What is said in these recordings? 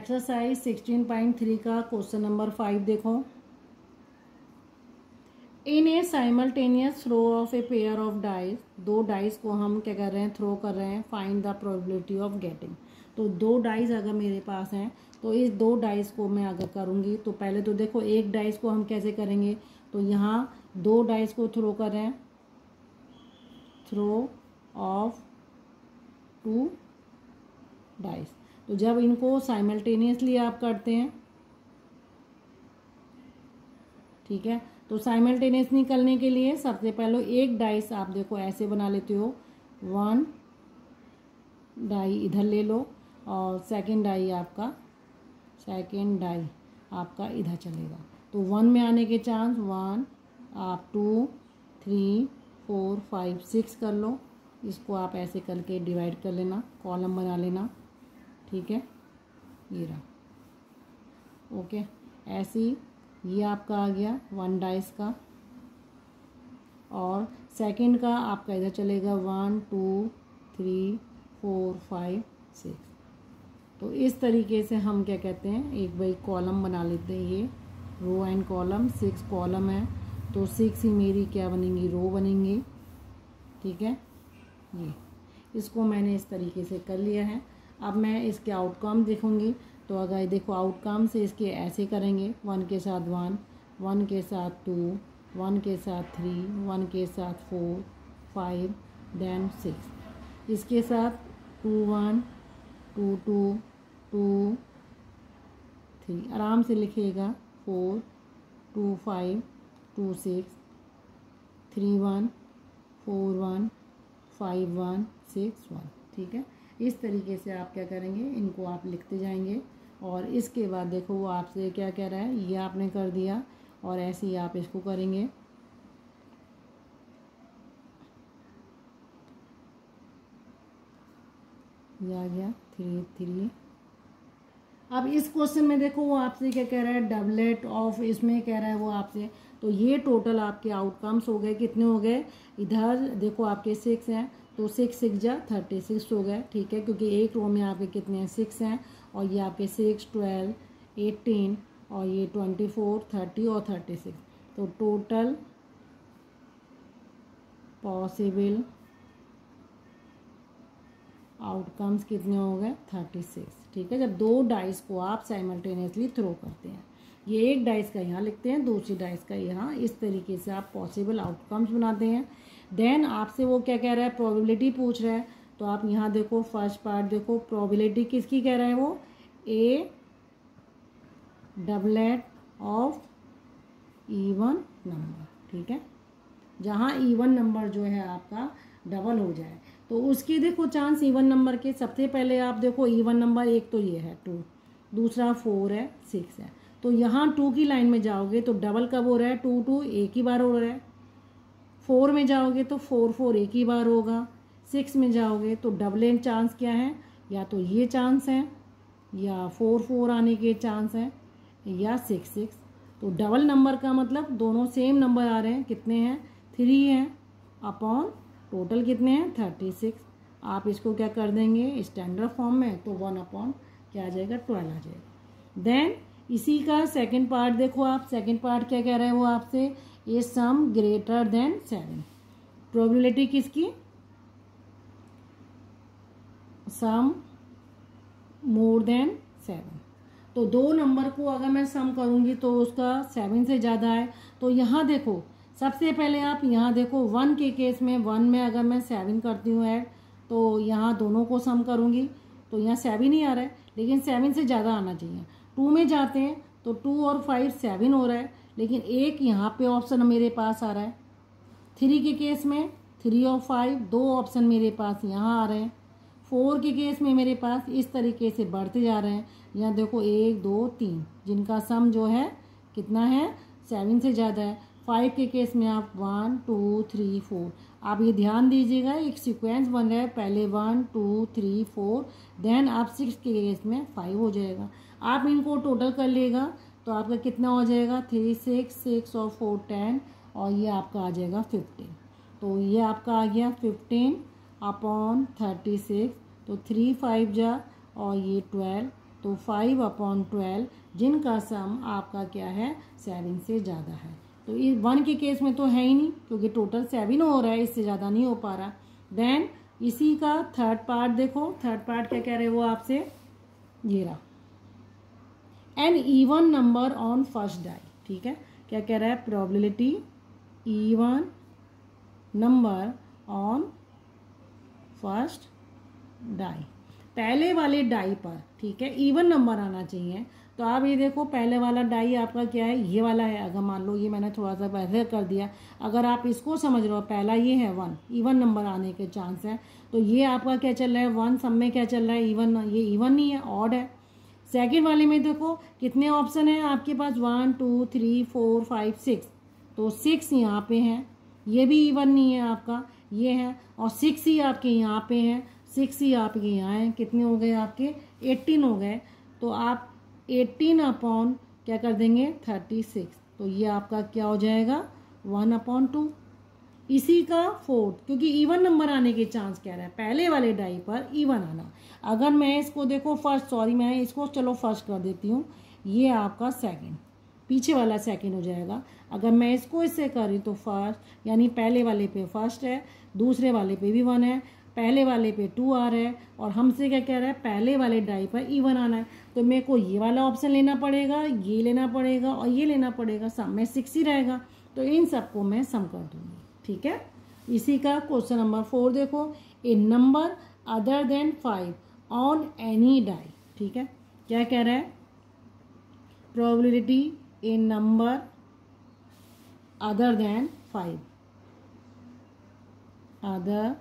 Exercise 16.3 का question number 5 देखो। In a simultaneous throw of a pair of dice, दो dice को हम क्या कर रहे हैं, थ्रो कर रहे हैं। Find the probability of getting. तो दो डाइस अगर मेरे पास हैं तो इस दो डाइस को मैं अगर करूँगी तो पहले तो देखो एक डाइस को हम कैसे करेंगे, तो यहाँ दो डाइस को थ्रो कर रहे हैं, थ्रो ऑफ टू डाइस। तो जब इनको साइमल्टेनियसली आप करते हैं, ठीक है, तो साइमल्टेनियसली करने के लिए सबसे पहले एक डाइस आप देखो ऐसे बना लेते हो, वन डाई इधर ले लो और सेकंड डाई आपका इधर चलेगा। तो वन में आने के चांस, वन आप 2 3 4 5 6 कर लो। इसको आप ऐसे करके डिवाइड कर लेना, कॉलम बना लेना, ठीक है, ये रहा। ओके, ऐसे ही ये आपका आ गया वन डाइस का, और सेकंड का आपका इधर चलेगा 1 2 3 4 5 6। तो इस तरीके से हम क्या कहते हैं, एक बाई कॉलम बना लेते हैं। ये रो एंड कॉलम, 6 कॉलम है तो 6 ही मेरी क्या बनेंगी, रो बनेंगी, ठीक है। ये इसको मैंने इस तरीके से कर लिया है। अब मैं इसके आउटकम देखूंगी, तो अगर देखो आउटकम से इसके ऐसे करेंगे, 1 के साथ 1, 1 के साथ 2, 1 के साथ 3, 1 के साथ 4 5 देन 6, इसके साथ 2 1 2 2 2 3, आराम से लिखिएगा, 4 2 5 2 6 3 1 4 1 5 1 6 1, ठीक है। इस तरीके से आप क्या करेंगे, इनको आप लिखते जाएंगे। और इसके बाद देखो वो आपसे क्या कह रहा है, ये आपने कर दिया और ऐसे ही आप इसको करेंगे। ये आ गया 3 3। अब इस क्वेश्चन में देखो वो आपसे क्या कह रहा है, डबलेट ऑफ, इसमें कह रहा है वो आपसे। तो ये टोटल आपके आउटकम्स हो गए, कितने हो गए, इधर देखो आपके 6 हैं तो 6 6 जा 36 हो गए, ठीक है, क्योंकि एक रो में आपके कितने हैं, 6 हैं, और ये आपके 6 12 18 और ये 24 30 और 36। तो टोटल पॉसिबल आउटकम्स कितने हो गए, 36, ठीक है। जब दो डाइस को आप साइमल्टेनियसली थ्रो करते हैं, ये एक डाइस का यहाँ लिखते हैं, दूसरी डाइस का यहाँ, इस तरीके से आप पॉसिबल आउटकम्स बनाते हैं। देन आपसे वो क्या कह रहा है, प्रोबेबिलिटी पूछ रहा है। तो आप यहाँ देखो फर्स्ट पार्ट देखो, प्रोबेबिलिटी किसकी कह रहा है वो, ए डबलेट ऑफ इवन नंबर, ठीक है। जहाँ इवन नंबर जो है आपका डबल हो जाए तो उसकी देखो चांस इवन नंबर के। सबसे पहले आप देखो इवन नंबर, एक तो ये है 2, दूसरा 4 है, 6 है। तो यहाँ 2 की लाइन में जाओगे तो डबल कब हो रहा है, 2 2 एक ही बार हो रहा है। 4 में जाओगे तो 4 4 एक ही बार होगा। 6 में जाओगे तो डबल चांस क्या है, या तो ये चांस है, या 4 4 आने के चांस है, या 6 6। तो डबल नंबर का मतलब दोनों सेम नंबर आ रहे हैं, कितने हैं, 3 हैं, अपॉन टोटल कितने हैं, 36। आप इसको क्या कर देंगे स्टैंडर्ड फॉर्म में, तो 1 अपॉन क्या आ जाएगा, 12 आ जाएगा। देन इसी का सेकंड पार्ट देखो आप, सेकंड पार्ट क्या कह रहा है वो आपसे, ये सम ग्रेटर देन 7। प्रोबेबिलिटी किसकी, सम मोर देन 7। तो दो नंबर को अगर मैं सम करूंगी तो उसका 7 से ज़्यादा है। तो यहाँ देखो सबसे पहले आप यहाँ देखो 1 के केस में, 1 में अगर मैं 7 करती हूँ ऐड, तो यहाँ दोनों को सम करूँगी तो यहाँ 7 ही आ रहा है, लेकिन 7 से ज़्यादा आना चाहिए। 2 में जाते हैं तो 2 और 5 7 हो रहा है, लेकिन एक यहाँ पे ऑप्शन मेरे पास आ रहा है। 3 के केस में 3 और 5 दो ऑप्शन मेरे पास यहाँ आ रहे हैं। 4 के केस में मेरे पास इस तरीके से बढ़ते जा रहे हैं। यहाँ देखो 1 2 3 जिनका सम जो है कितना है, 7 से ज़्यादा है। 5 के केस में आप 1 2 3 4, आप ये ध्यान दीजिएगा एक सीक्वेंस बन रहा है, पहले 1 2 3 4, देन आप 6 के केस में 5 हो जाएगा। आप इनको टोटल कर लेगा तो आपका कितना हो जाएगा, 3 6 6 और 4 10, और ये आपका आ जाएगा 15। तो ये आपका आ गया 15 अपॉन 36। तो 3 5 जा और ये 12, तो 5/12 जिनका सम आपका क्या है 7 से ज़्यादा है। तो ये 1 के केस में तो है ही नहीं क्योंकि टोटल 7 हो रहा है, इससे ज़्यादा नहीं हो पा रहा। देन इसी का थर्ड पार्ट देखो, थर्ड पार्ट क्या कह रहे हैं वो आपसे, ये रहा, an even number on first die. ठीक है, क्या कह रहा है, probability even number on first die, पहले वाले डाई पर। ठीक है, इवन नंबर आना चाहिए। तो आप ये देखो पहले वाला डाई आपका क्या है, ये वाला है। अगर मान लो ये मैंने थोड़ा सा वैसे कर दिया, अगर आप इसको समझ रहे हो पहला ये है 1, इवन नंबर आने के चांस है। तो ये आपका क्या चल रहा है 1, सब में क्या चल रहा है इवन, ये इवन नहीं है, ऑड है। सेकेंड वाले में देखो कितने ऑप्शन है आपके पास, 1 2 3 4 5 6, तो 6 यहाँ पे है, ये भी इवन नहीं है आपका, ये है, और 6 ही आपके यहाँ पे है, 6 ही आपके यहाँ है। कितने हो गए आपके 18 हो गए। तो आप 18 अपॉन क्या कर देंगे 36, तो ये आपका क्या हो जाएगा 1/2। इसी का फोर्थ, क्योंकि इवन नंबर आने के चांस कह रहा है पहले वाले डाई पर इवन आना। अगर मैं इसको देखो फर्स्ट, सॉरी मैं इसको चलो फर्स्ट कर देती हूँ, ये आपका सेकंड, पीछे वाला सेकंड हो जाएगा। अगर मैं इसको इससे करी तो फर्स्ट, यानी पहले वाले पे फर्स्ट है, दूसरे वाले पे भी 1 है, पहले वाले पे 2 आ रहा है, और हमसे क्या कह रहा है पहले वाले डाई पर इवन आना है। तो मेरे को ये वाला ऑप्शन लेना पड़ेगा, ये लेना पड़ेगा और ये लेना पड़ेगा, सब में 6 ही रहेगा। तो इन सबको मैं सम कर दूंगी। ठीक है, इसी का क्वेश्चन नंबर 4 देखो, a number other than 5 on any die. ठीक है, क्या कह रहा है, probability a number other than 5, other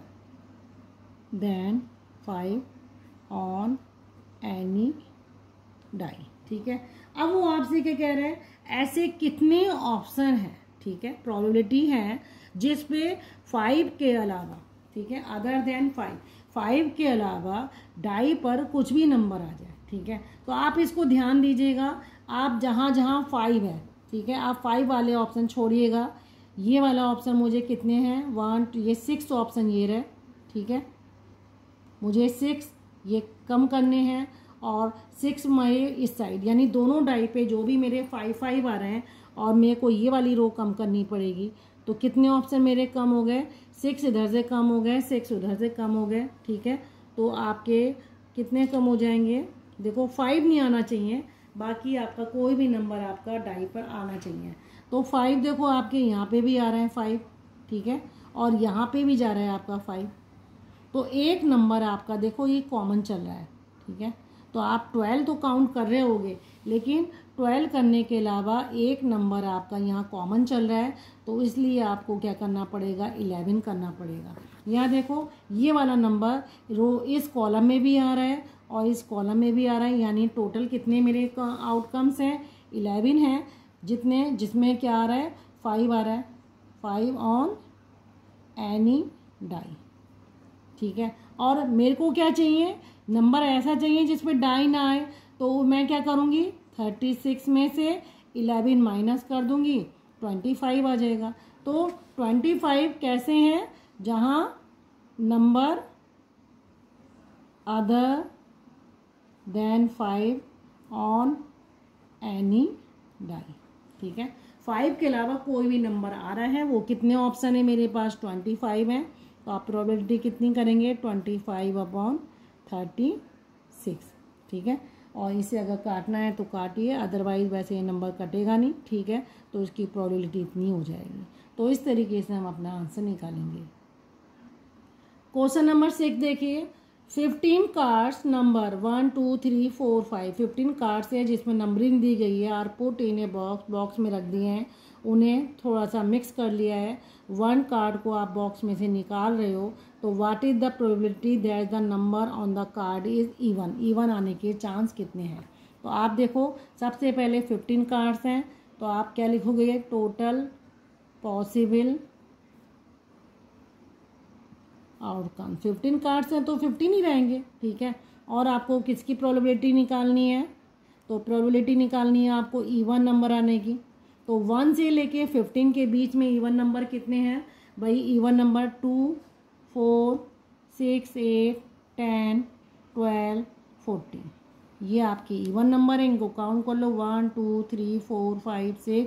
than 5 on any die. ठीक है, अब वो आपसे क्या कह रहे हैं, ऐसे कितने ऑप्शन हैं। ठीक है, प्रोबेबिलिटी है जिस पे 5 के अलावा, ठीक है, अदर देन 5 के अलावा डाई पर कुछ भी नंबर आ जाए। ठीक है, तो आप इसको ध्यान दीजिएगा, आप जहाँ जहाँ 5 है, ठीक है, आप 5 वाले ऑप्शन छोड़िएगा। ये वाला ऑप्शन मुझे कितने हैं 1, ये 6 ऑप्शन ये रहे। ठीक है, मुझे 6 ये कम करने हैं, और 6 मैं इस साइड, यानी दोनों डाई पे जो भी मेरे 5 आ रहे हैं, और मेरे को ये वाली रो कम करनी पड़ेगी। तो कितने ऑप्शन मेरे कम हो गए, 6 इधर से कम हो गए, 6 उधर से कम हो गए। ठीक है, तो आपके कितने कम हो जाएंगे, देखो 5 नहीं आना चाहिए, बाकी आपका कोई भी नंबर आपका डाई पर आना चाहिए। तो 5 देखो आपके यहाँ पे भी आ रहे हैं 5, ठीक है, और यहाँ पे भी जा रहा है आपका 5। तो एक नंबर आपका देखो ये कॉमन चल रहा है। ठीक है, तो आप 12 तो काउंट कर रहे होगे, लेकिन 12 करने के अलावा एक नंबर आपका यहाँ कॉमन चल रहा है, तो इसलिए आपको क्या करना पड़ेगा 11 करना पड़ेगा। यहाँ देखो ये वाला नंबर रो इस कॉलम में भी आ रहा है और इस कॉलम में भी आ रहा है, यानी टोटल कितने मेरे आउटकम्स हैं 11 हैं, जितने जिसमें क्या आ रहा है 5 आ रहा है, 5 ऑन एनी डाई। ठीक है, और मेरे को क्या चाहिए, नंबर ऐसा चाहिए जिसमें डाई ना आए, तो मैं क्या करूँगी 36 में से 11 माइनस कर दूंगी, 25 आ जाएगा। तो 25 कैसे हैं, जहाँ number other than 5 on any die. ठीक है, 5 के अलावा कोई भी नंबर आ रहा है, वो कितने ऑप्शन है मेरे पास 25 है। तो आप प्रोबेबिलिटी कितनी करेंगे 25/36। ठीक है, और इसे अगर काटना है तो काटिए, अदरवाइज वैसे ये नंबर कटेगा नहीं। ठीक है, तो इसकी प्रोबेबिलिटी इतनी हो जाएगी। तो इस तरीके से हम अपना आंसर निकालेंगे। क्वेश्चन नंबर 6 देखिए, 15 कार्ड्स नंबर 1 2 3 4 5, 15 कार्ड्स है जिसमें नंबरिंग दी गई है, or put in a box में रख दिए हैं, उन्हें थोड़ा सा मिक्स कर लिया है। 1 कार्ड को आप बॉक्स में से निकाल रहे हो, तो what is the probability that the number on the card is even, even आने के चांस कितने हैं। तो आप देखो सबसे पहले 15 कार्ड्स हैं, तो आप क्या लिखोगे, टोटल पॉसिबल आउटकम। 15 कार्ड्स हैं तो 15 ही रहेंगे। ठीक है, और आपको किसकी प्रोबेबिलिटी निकालनी है, तो प्रोबेबिलिटी निकालनी है आपको इवन नंबर आने की। तो 1 से लेके 15 के बीच में इवन नंबर कितने हैं भाई, इवन नंबर 2 4 6 8 10 12 14, ये आपके इवन नंबर है, इनको काउंट कर लो 1 2 3 4 5 6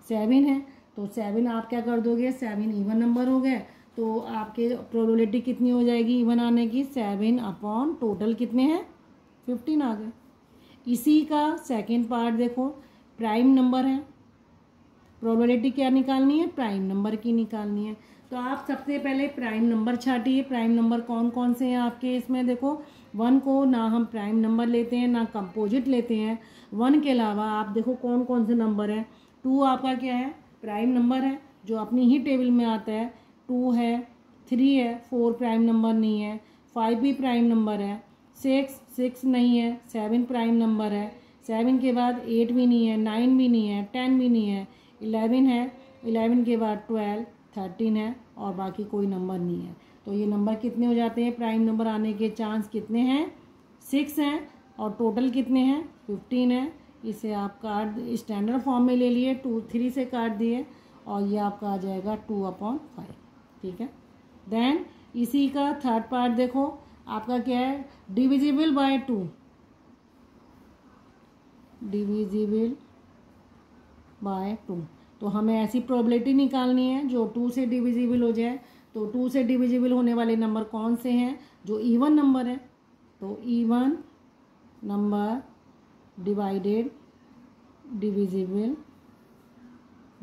7 है। तो 7 आप क्या कर दोगे, 7 इवन नंबर हो गए, तो आपके प्रोबेबिलिटी कितनी हो जाएगी इवन आने की, 7 अपॉन टोटल कितने हैं 15 आ गए। इसी का सेकेंड पार्ट देखो, प्राइम नंबर है, प्रोबेबिलिटी क्या निकालनी है, प्राइम नंबर की निकालनी है। तो आप सबसे पहले प्राइम नंबर छाटिए। प्राइम नंबर कौन कौन से हैं आपके इसमें, देखो 1 को ना हम प्राइम नंबर लेते हैं ना कंपोजिट लेते हैं। 1 के अलावा आप देखो कौन कौन से नंबर हैं। 2 आपका क्या है, प्राइम नंबर है जो अपनी ही टेबल में आता है, 2 है, 3 है, 4 प्राइम नंबर नहीं है, 5 भी प्राइम नंबर है, 6 नहीं है, 7 प्राइम नंबर है, 7 के बाद 8 भी नहीं है, 9 भी नहीं है, 10 भी नहीं है, 11 है, 11 के बाद 12, 13 है और बाकी कोई नंबर नहीं है। तो ये नंबर कितने हो जाते हैं, प्राइम नंबर आने के चांस कितने हैं, 6 हैं और टोटल कितने हैं 15 है। इसे आप काट स्टैंडर्ड फॉर्म में ले लिए, 2 3 से काट दिए और ये आपका आ जाएगा 2/5। ठीक है। देन इसी का थर्ड पार्ट देखो आपका क्या है, डिविजिबल बाय 2, डिविजिबल बाय 2। तो हमें ऐसी प्रोबेबिलिटी निकालनी है जो 2 से डिविजिबल हो जाए। तो 2 से डिविजिबल होने वाले नंबर कौन से हैं, जो इवन नंबर है। तो even number divided divisible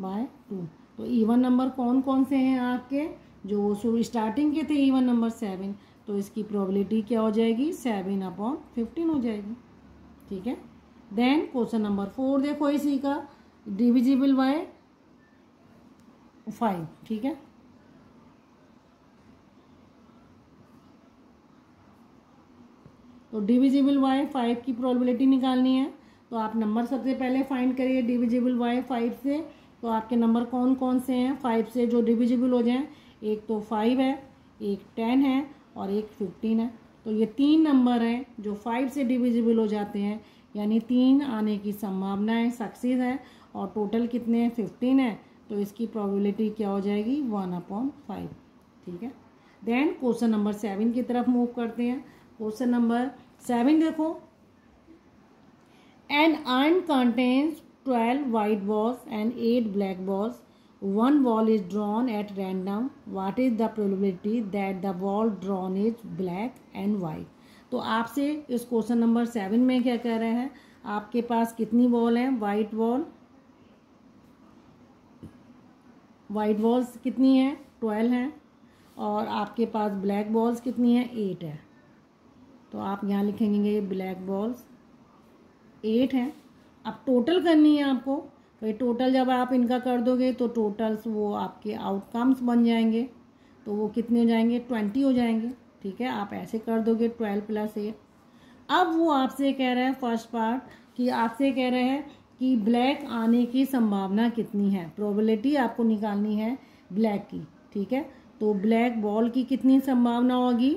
by 2। तो इवन नंबर कौन कौन से हैं आपके, जो शुरू स्टार्टिंग के थे इवन नंबर 7, तो इसकी प्रोबेबिलिटी क्या हो जाएगी 7/15 हो जाएगी। ठीक है। देन क्वेश्चन नंबर 4 देखो, इसी का डिविजिबल बाय 5। ठीक है। तो डिविजिबल बाय 5 की प्रोबेबिलिटी निकालनी है। तो आप नंबर सबसे पहले फाइंड करिए डिविजिबल बाय 5 से। तो आपके नंबर कौन कौन से हैं 5 से जो डिविजिबल हो जाएं, एक तो 5 है, एक 10 है और एक 15 है। तो ये 3 नंबर हैं जो 5 से डिविजिबल हो जाते हैं, यानी 3 आने की संभावना है, सक्सेस है, और टोटल कितने हैं 15 है। तो इसकी प्रोबेबिलिटी क्या हो जाएगी 1/5। ठीक है। देन क्वेश्चन नंबर 7 की तरफ मूव करते हैं। क्वेश्चन नंबर 7 देखो, N urn contains 12 white balls and 8 black balls. One ball is drawn at random. What is the probability that the ball drawn is black and white? तो आपसे इस question number 7 में क्या कह रहे हैं, आपके पास कितनी बॉल हैं, वाइट बॉल्स कितनी हैं 12 हैं, और आपके पास ब्लैक बॉल्स कितनी हैं 8 है। तो आप यहाँ लिखेंगे ये ब्लैक बॉल्स 8 हैं। अब टोटल करनी है आपको, भाई टोटल जब आप इनका कर दोगे तो टोटल्स वो आपके आउटकम्स बन जाएंगे। तो वो कितने हो जाएंगे 20 हो जाएंगे। ठीक है। आप ऐसे कर दोगे 12 + 8। अब वो आपसे कह रहा है फर्स्ट पार्ट कि आपसे कह रहे हैं कि ब्लैक आने की संभावना कितनी है, प्रोबेबिलिटी आपको निकालनी है ब्लैक की। ठीक है। तो ब्लैक बॉल की कितनी संभावना होगी,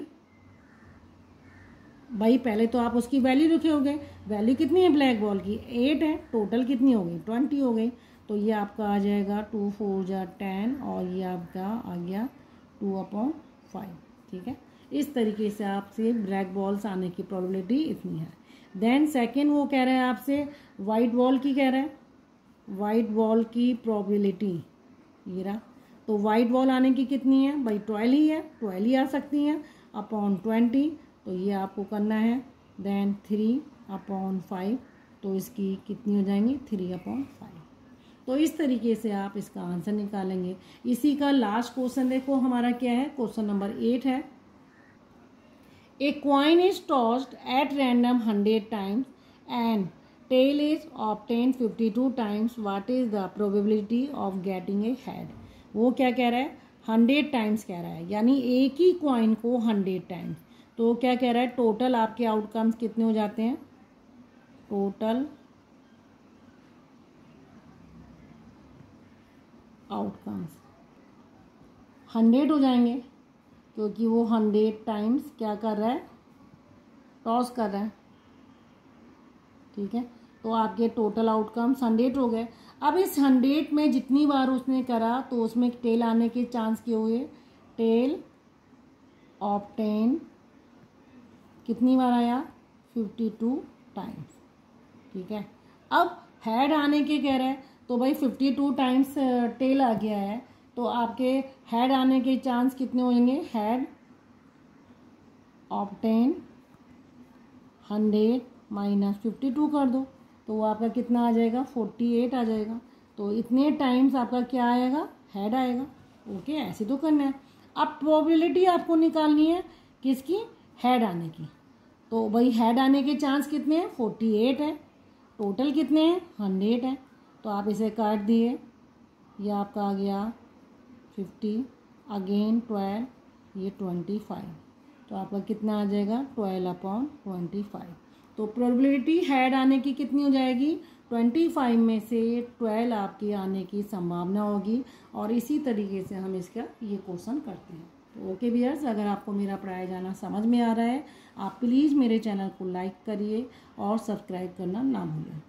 भाई पहले तो आप उसकी वैल्यू लिखे होंगे, वैल्यू कितनी है ब्लैक बॉल की 8 है, टोटल कितनी हो गई 20 हो गई। तो ये आपका आ जाएगा 2 4 जा 10 और ये आपका आ गया 2/5। ठीक है। इस तरीके से आपसे ब्लैक बॉल्स आने की प्रोबेबिलिटी इतनी है। देन सेकेंड वो कह रहे हैं आपसे वाइट बॉल की, कह रहे हैं वाइट बॉल की प्रोबेबिलिटी ये रहा। तो वाइट बॉल आने की कितनी है भाई 12 ही है, 12 ही आ सकती है /20। तो ये आपको करना है। देन 3/5, तो इसकी कितनी हो जाएंगी 3/5। तो इस तरीके से आप इसका आंसर निकालेंगे। इसी का लास्ट क्वेश्चन देखो हमारा क्या है, क्वेश्चन नंबर 8 है। A coin is tossed at random 100 times and tail is obtain 52 times. What is the probability of getting a head? वो क्या कह रहा है 100 times कह रहा है, यानी एक ही क्वाइन को 100 times। तो क्या कह रहा है टोटल आपके आउटकम्स कितने हो जाते हैं, टोटल आउटकम्स 100 हो जाएंगे, क्योंकि वो 100 times क्या कर रहा है टॉस कर रहा है। ठीक है। तो आपके टोटल आउटकम्स 100 हो गए। अब इस 100 में जितनी बार उसने करा तो उसमें टेल आने के चांस क्या हुए, टेल ऑब्टेन कितनी बार आया 52 टाइम्स। ठीक है, अब हेड आने के कह रहा है तो भाई 52 टाइम्स टेल आ गया है, तो आपके हेड आने के चांस कितने होंगे? हेड ऑब्टेन 100 माइनस 52 कर दो तो वो आपका कितना आ जाएगा? 48 आ जाएगा। तो इतने टाइम्स आपका क्या आएगा? हेड आएगा। ओके, ऐसे तो करना है। अब प्रोबेबिलिटी आपको निकालनी है किसकी? हेड आने की। तो भाई हेड आने के चांस कितने हैं? 48 है। टोटल कितने हैं? 100 है। तो आप इसे काट दिए, ये आपका आ गया 50, अगेन 12, ये 25। तो आपका कितना आ जाएगा? 12/25। तो प्रोबेबिलिटी हेड आने की कितनी हो जाएगी? 25 में से 12 आपकी आने की संभावना होगी। और इसी तरीके से हम इसका ये क्वेश्चन करते हैं। तो ओके व्यूअर्स, अगर आपको मेरा पढ़ाया जाना समझ में आ रहा है, आप प्लीज़ मेरे चैनल को लाइक करिए और सब्सक्राइब करना ना भूलें।